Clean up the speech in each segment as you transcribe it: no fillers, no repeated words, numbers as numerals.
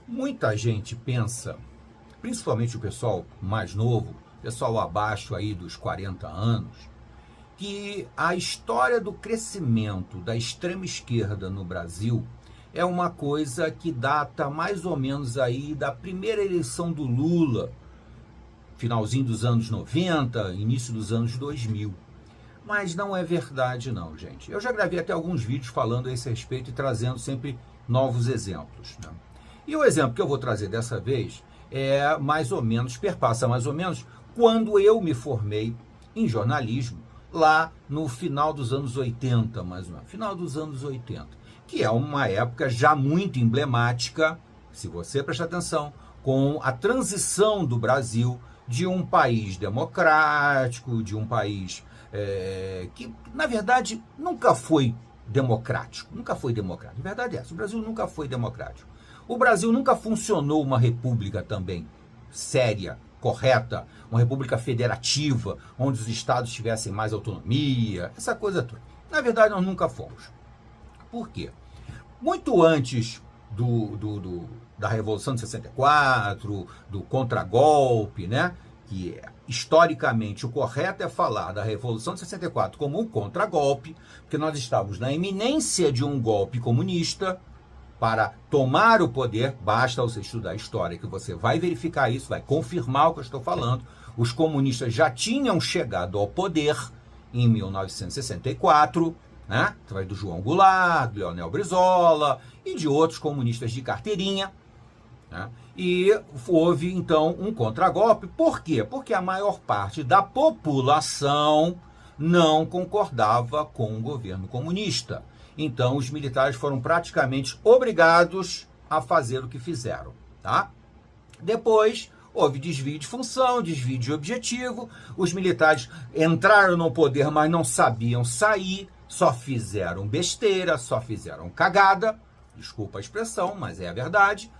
Muita gente pensa, principalmente o pessoal mais novo, pessoal abaixo aí dos 40 anos, que a história do crescimento da extrema esquerda no Brasil é uma coisa que data mais ou menos aí da primeira eleição do Lula, finalzinho dos anos 90, início dos anos 2000. Mas não é verdade não, gente. Eu já gravei até alguns vídeos falando a esse respeito e trazendo sempre novos exemplos, né? E o exemplo que eu vou trazer dessa vez perpassa mais ou menos quando eu me formei em jornalismo, lá no final dos anos 80, mais ou menos, final dos anos 80, que é uma época já muito emblemática, se você prestar atenção, com a transição do Brasil de um país democrático, de um país que, na verdade, nunca foi democrático. Nunca foi democrático. A verdade é essa, o Brasil nunca foi democrático. O Brasil nunca funcionou uma república também séria, correta, uma república federativa, onde os estados tivessem mais autonomia, essa coisa toda. Na verdade, nós nunca fomos. Por quê? Muito antes da Revolução de 64, do contragolpe, né? Que historicamente o correto é falar da Revolução de 64 como um contragolpe, porque nós estávamos na iminência de um golpe comunista para tomar o poder. Basta você estudar a história que você vai verificar isso, vai confirmar o que eu estou falando. Os comunistas já tinham chegado ao poder em 1964, né? Através do João Goulart, do Leonel Brizola e de outros comunistas de carteirinha, né? E houve então um contragolpe. Por quê? Porque a maior parte da população não concordava com o governo comunista. Então os militares foram praticamente obrigados a fazer o que fizeram, tá? Depois houve desvio de função, desvio de objetivo, os militares entraram no poder, mas não sabiam sair, só fizeram besteira, só fizeram cagada, desculpa a expressão, mas é a verdade,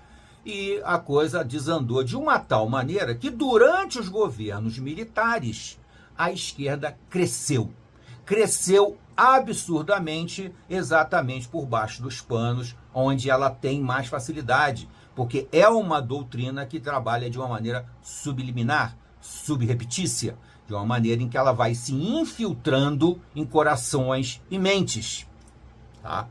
e a coisa desandou de uma tal maneira que durante os governos militares a esquerda cresceu absurdamente, exatamente por baixo dos panos, onde ela tem mais facilidade, porque é uma doutrina que trabalha de uma maneira subliminar, subrepetícia, de uma maneira em que ela vai se infiltrando em corações e mentes, tá?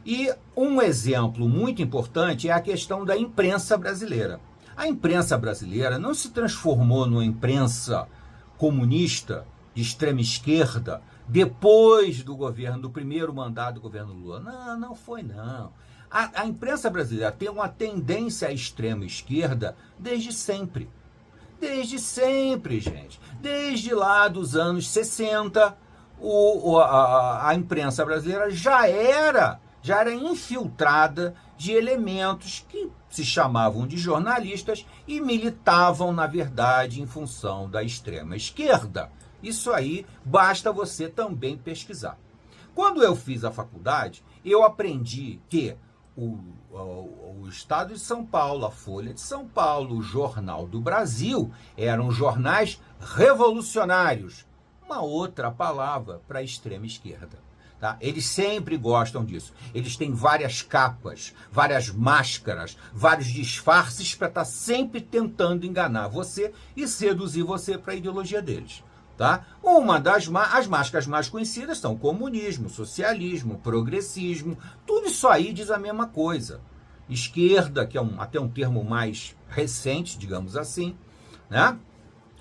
E um exemplo muito importante é a questão da imprensa brasileira. A imprensa brasileira não se transformou numa imprensa comunista, de extrema esquerda, depois do primeiro mandato do governo Lula. Não foi não. A imprensa brasileira tem uma tendência à extrema esquerda desde sempre. Desde sempre, gente. Desde lá dos anos 60, a imprensa brasileira já era infiltrada de elementos que se chamavam de jornalistas e militavam, na verdade, em função da extrema esquerda. Isso aí basta você também pesquisar. Quando eu fiz a faculdade, eu aprendi que o Estado de São Paulo, a Folha de São Paulo, o Jornal do Brasil eram jornais revolucionários. Uma outra palavra para a extrema esquerda. Tá? Eles sempre gostam disso. Eles têm várias capas, várias máscaras, vários disfarces para estar sempre tentando enganar você e seduzir você para a ideologia deles. Tá? As máscaras mais conhecidas são comunismo, socialismo, progressismo, tudo isso aí diz a mesma coisa. Esquerda, que é até um termo mais recente, digamos assim, né?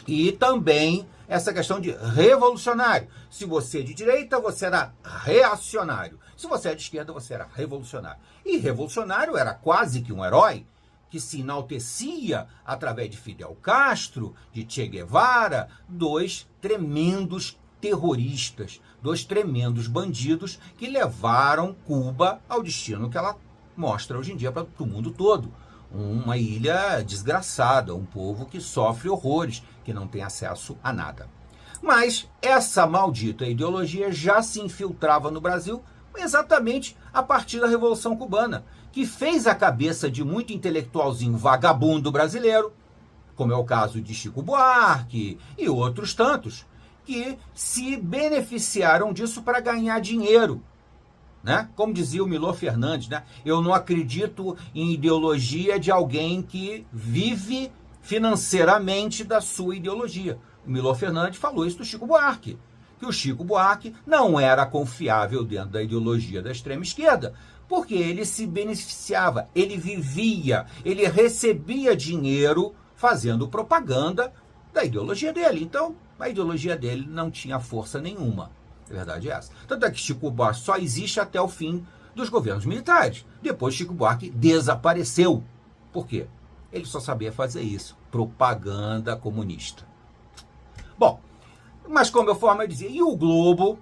E também essa questão de revolucionário. Se você é de direita, você era reacionário. Se você é de esquerda, você era revolucionário. E revolucionário era quase que um herói, que se enaltecia através de Fidel Castro, de Che Guevara, dois tremendos terroristas, dois tremendos bandidos que levaram Cuba ao destino que ela mostra hoje em dia para o mundo todo. Uma ilha desgraçada, um povo que sofre horrores, que não tem acesso a nada. Mas essa maldita ideologia já se infiltrava no Brasil exatamente a partir da Revolução Cubana, que fez a cabeça de muito intelectualzinho vagabundo brasileiro, como é o caso de Chico Buarque e outros tantos, que se beneficiaram disso para ganhar dinheiro. né? Como dizia o Milor Fernandes, né? Eu não acredito em ideologia de alguém que vive financeiramente da sua ideologia. O Milor Fernandes falou isso do Chico Buarque, que o Chico Buarque não era confiável dentro da ideologia da extrema esquerda, porque ele se beneficiava, ele vivia, ele recebia dinheiro fazendo propaganda da ideologia dele. Então, a ideologia dele não tinha força nenhuma. A verdade é essa. Tanto é que Chico Buarque só existe até o fim dos governos militares. Depois Chico Buarque desapareceu. Por quê? Ele só sabia fazer isso. Propaganda comunista. Bom, mas como eu forma dizia, e o Globo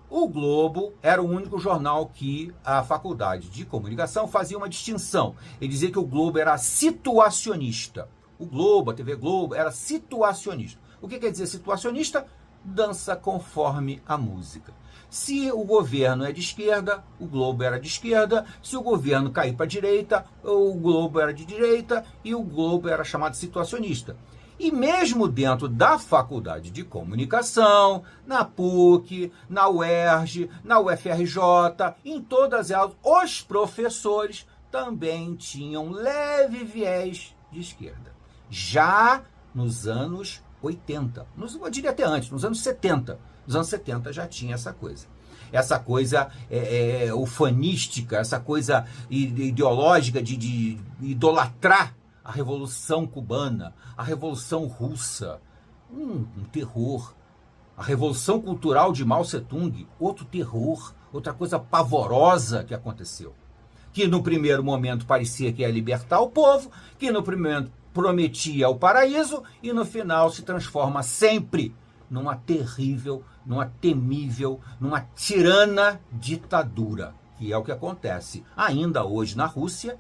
era o único jornal que a faculdade de comunicação fazia uma distinção. Ele dizia que o Globo era situacionista. O Globo, a TV Globo, era situacionista. O que quer dizer situacionista? Dança conforme a música. Se o governo é de esquerda, o Globo era de esquerda. Se o governo cair para a direita, o Globo era de direita e o Globo era chamado situacionista. E mesmo dentro da faculdade de comunicação, na PUC, na UERJ, na UFRJ, em todas elas, os professores também tinham leve viés de esquerda. Já nos anos 80, eu diria até antes, nos anos 70. Nos anos 70 já tinha essa coisa. Essa coisa ufanística, essa coisa ideológica de idolatrar a Revolução Cubana, a Revolução Russa, um terror. A Revolução Cultural de Mao Tse-tung, outro terror, outra coisa pavorosa que aconteceu. Que no primeiro momento parecia que ia libertar o povo, que no primeiro momento prometia o paraíso e no final se transforma sempre numa terrível, numa temível, numa tirana ditadura, que é o que acontece ainda hoje na Rússia,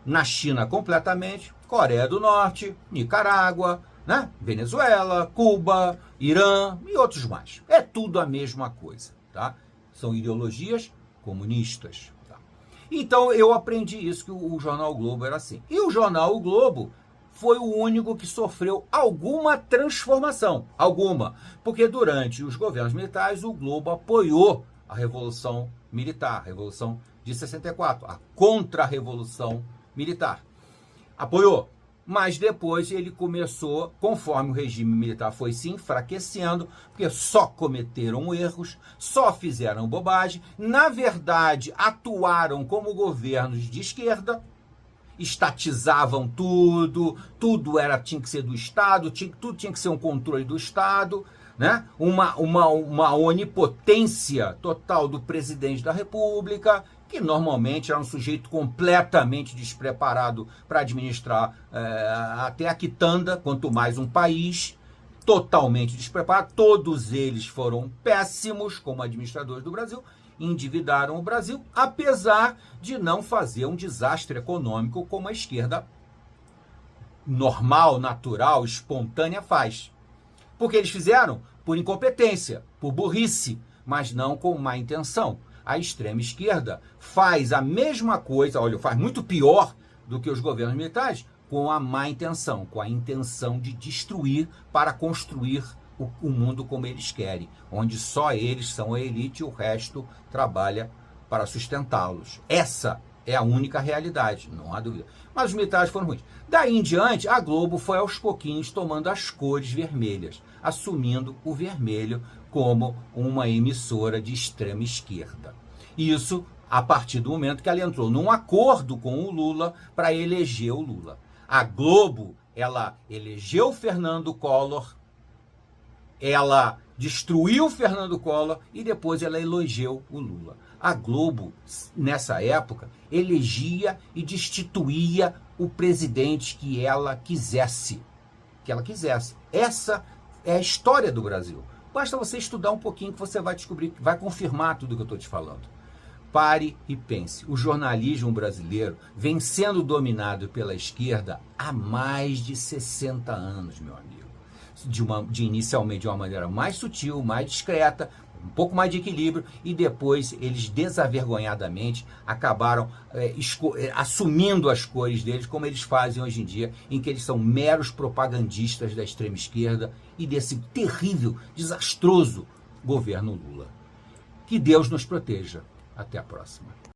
na China completamente, Coreia do Norte, Nicarágua, né? Venezuela, Cuba, Irã e outros mais. É tudo a mesma coisa, tá? São ideologias comunistas. Tá? Então eu aprendi isso, que o jornal o Globo era assim. E o jornal o Globo foi o único que sofreu alguma transformação, alguma, porque durante os governos militares o Globo apoiou a Revolução Militar, a Revolução de 64, a Contra-Revolução Militar. Apoiou, mas depois ele começou, conforme o regime militar foi se enfraquecendo, porque só cometeram erros, só fizeram bobagem, na verdade atuaram como governos de esquerda, estatizavam tudo, tinha que ser do Estado, tudo tinha que ser um controle do Estado, né? Uma onipotência total do presidente da República, que normalmente era um sujeito completamente despreparado para administrar até a quitanda, quanto mais um país, totalmente despreparado. Todos eles foram péssimos como administradores do Brasil, endividaram o Brasil, apesar de não fazer um desastre econômico como a esquerda normal, natural, espontânea faz. Porque eles fizeram por incompetência, por burrice, mas não com má intenção. A extrema esquerda faz a mesma coisa, olha, faz muito pior do que os governos militares, com a má intenção, com a intenção de destruir para construir o mundo como eles querem, onde só eles são a elite e o resto trabalha para sustentá-los. Essa é a única realidade, não há dúvida. Mas os militares foram ruins. Daí em diante, a Globo foi aos pouquinhos tomando as cores vermelhas, assumindo o vermelho como uma emissora de extrema esquerda. Isso a partir do momento que ela entrou num acordo com o Lula para eleger o Lula. A Globo, ela elegeu Fernando Collor, ela destruiu Fernando Collor e depois ela elegeu o Lula. A Globo, nessa época, elegia e destituía o presidente que ela quisesse. Essa é a história do Brasil. Basta você estudar um pouquinho que você vai descobrir, vai confirmar tudo que eu estou te falando. Pare e pense. O jornalismo brasileiro vem sendo dominado pela esquerda há mais de 60 anos, meu amigo. Inicialmente de uma maneira mais sutil, mais discreta, um pouco mais de equilíbrio, e depois eles desavergonhadamente acabaram assumindo as cores deles, como eles fazem hoje em dia, em que eles são meros propagandistas da extrema esquerda e desse terrível, desastroso governo Lula. Que Deus nos proteja. Até a próxima.